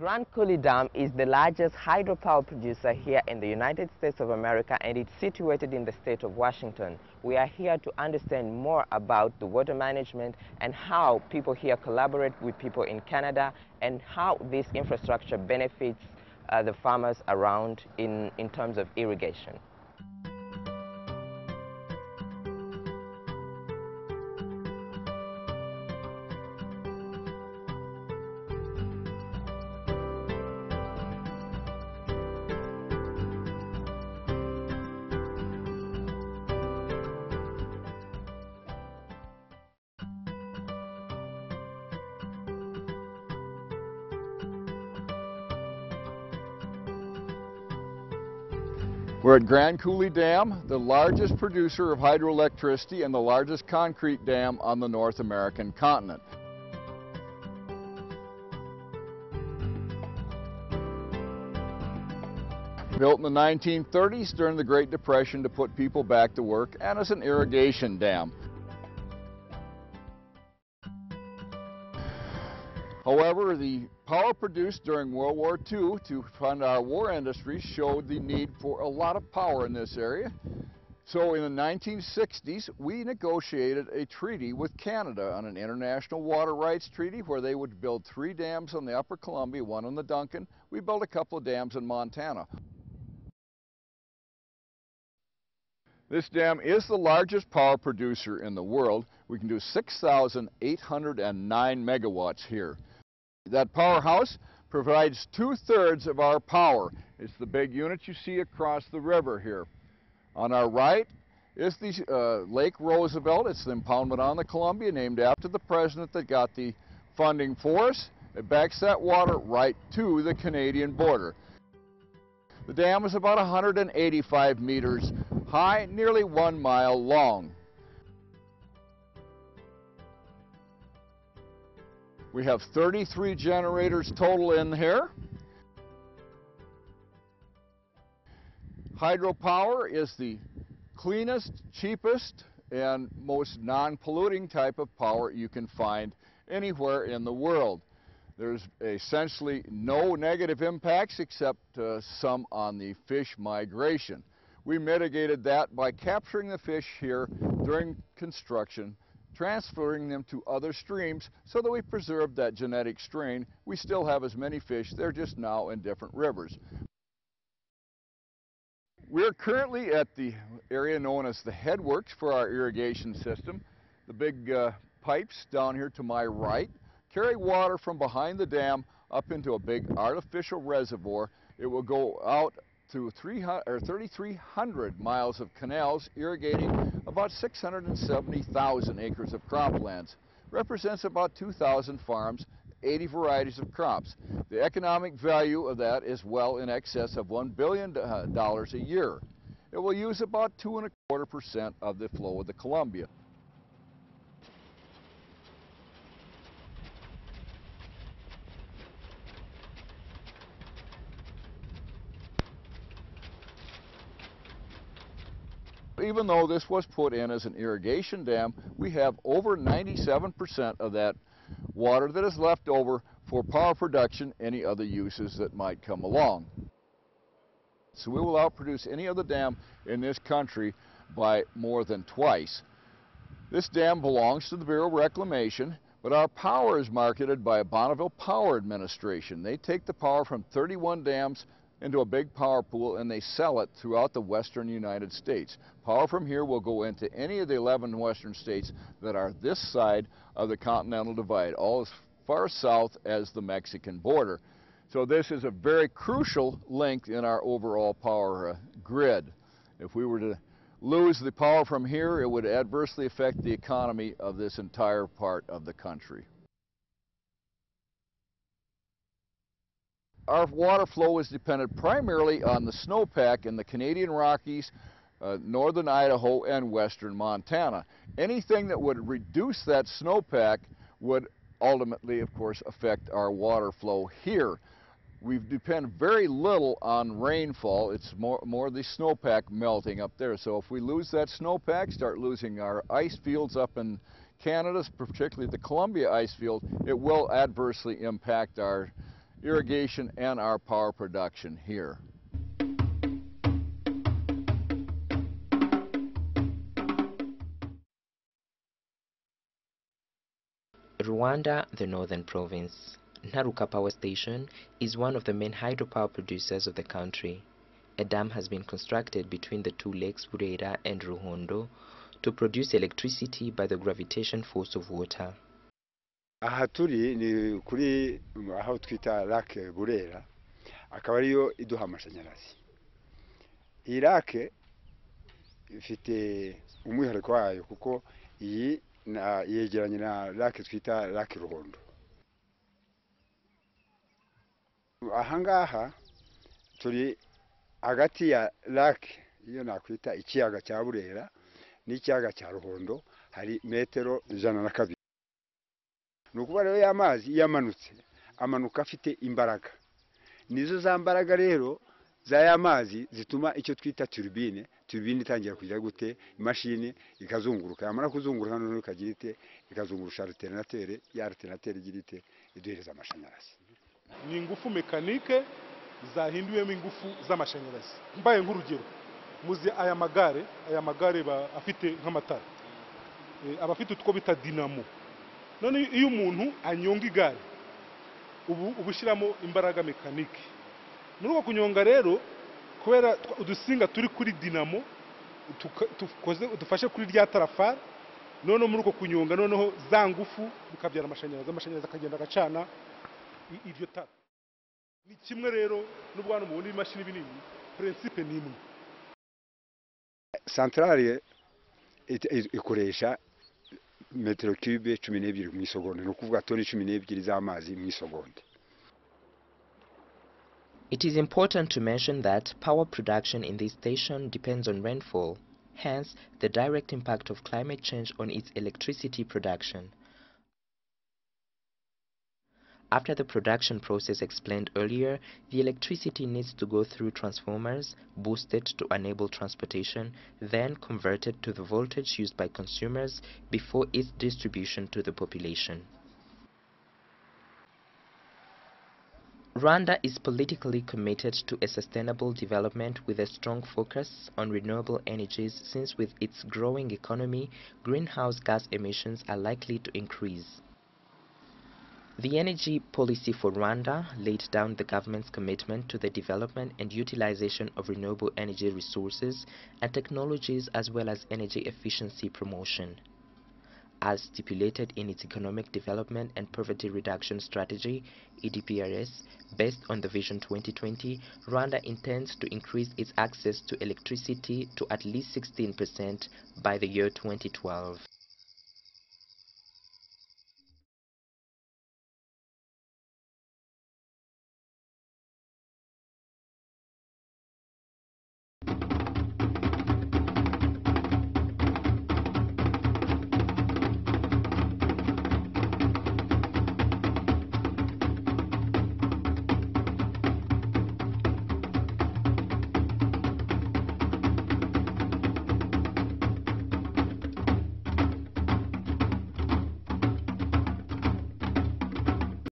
Grand Coulee Dam is the largest hydropower producer here in the United States of America, and it's situated in the state of Washington. We are here to understand more about the water management and how people here collaborate with people in Canada and how this infrastructure benefits the farmers around in terms of irrigation. We're at Grand Coulee Dam, the largest producer of hydroelectricity and the largest concrete dam on the North American continent. Built in the 1930s during the Great Depression to put people back to work and as an irrigation dam. However, the power produced during World War II to fund our war industry showed the need for a lot of power in this area. So in the 1960s, we negotiated a treaty with Canada on an international water rights treaty where they would build 3 dams on the Upper Columbia, 1 on the Duncan. We built a couple of dams in Montana. This dam is the largest power producer in the world. We can do 6,809 megawatts here. That powerhouse provides 2/3 of our power. It's the big unit you see across the river here. On our right is the Lake Roosevelt. It's the impoundment on the Columbia, named after the president that got the funding for us. It backs that water right to the Canadian border. The dam is about 185 meters high, nearly 1 mile long. We have 33 generators total in here. Hydropower is the cleanest, cheapest, and most non-polluting type of power you can find anywhere in the world. There's essentially no negative impacts except some on the fish migration. We mitigated that by capturing the fish here during construction, transferring them to other streams so that we preserved that genetic strain. We still have as many fish, they're just now in different rivers. We're currently at the area known as the headworks for our irrigation system. The big pipes down here to my right carry water from behind the dam up into a big artificial reservoir. It will go out through 3,300 miles of canals, irrigating about 670,000 acres of croplands. Represents about 2,000 farms, 80 varieties of crops. The economic value of that is well in excess of $1 billion a year. It will use about 2.25% of the flow of the Columbia. Even though this was put in as an irrigation dam, we have over 97% of that water that is left over for power production, any other uses that might come along. So we will outproduce any other dam in this country by more than twice. This dam belongs to the Bureau of Reclamation, but our power is marketed by Bonneville Power Administration. They take the power from 31 dams into a big power pool and they sell it throughout the western United States. Power from here will go into any of the 11 western states that are this side of the Continental Divide, all as far south as the Mexican border. So this is a very crucial link in our overall power grid. If we were to lose the power from here, it would adversely affect the economy of this entire part of the country. Our water flow is dependent primarily on the snowpack in the Canadian Rockies, northern Idaho, and western Montana. Anything that would reduce that snowpack would ultimately, of course, affect our water flow here. We depend very little on rainfall. It's more the snowpack melting up there. So if we lose that snowpack, start losing our ice fields up in Canada, particularly the Columbia ice field, it will adversely impact our irrigation and our power production here. Rwanda, the northern province. Ntaruka Power Station is one of the main hydropower producers of the country. A dam has been constructed between the two lakes Burera and Ruhondo to produce electricity by the gravitation force of water. Aha turi ni kuri aho twita lake Burera, akaba ariyo iduha amashanyarazi. Iyi lake ifite umwihariko wayo kuko iyi yegeranye na lake twita lake Ruhondo. Ahangaha turi hagati ya lake iyo nakwita ikiyaga cya Burera n'ikiyaga cya Ruhondo hari metero 102. Nukuba rero y'amazi yamanutse amanuka afite imbaraga. Nizo za mbaraga rero za y'amazi zituma icyo twita turbine itangira kujya gute imashini ikazunguruka, yamara kuzunguruka none ikagira ite ikazungurusha alternateur, ya alternateur igira ite iduhereza amashanyarazi. Ni ingufu mekanike zahinduwemo ingufu z'amashanyarazi. Mbaye nk'urugero muzi aya magare afite nk'amatara, abafite utwo bita dinamo. None iyo umuntu anyonga igare ubushyiramo imbaraga mekanike, muri uko kunyonga rero kubera udusinga turi kuri dinamo dufashe kuri rya tarafari, none muri uko kunyonga noneho za ngufu bikabyara amashanyarazi akagenda agacana iryo tara. Ni kimwe rero n'ubwana mu bundi imashini binini, principe ni imwe. Centrale ikoresha metero cube 12 mu isegonda, no kuvuga toni 12 z'amazi mu isegonda. It is important to mention that power production in this station depends on rainfall, hence the direct impact of climate change on its electricity production. After the production process explained earlier, the electricity needs to go through transformers, boosted to enable transportation, then converted to the voltage used by consumers before its distribution to the population. Rwanda is politically committed to a sustainable development with a strong focus on renewable energies, since with its growing economy, greenhouse gas emissions are likely to increase. The energy policy for Rwanda laid down the government's commitment to the development and utilization of renewable energy resources and technologies, as well as energy efficiency promotion. As stipulated in its Economic Development and Poverty Reduction Strategy, EDPRS, based on the Vision 2020, Rwanda intends to increase its access to electricity to at least 16% by the year 2012.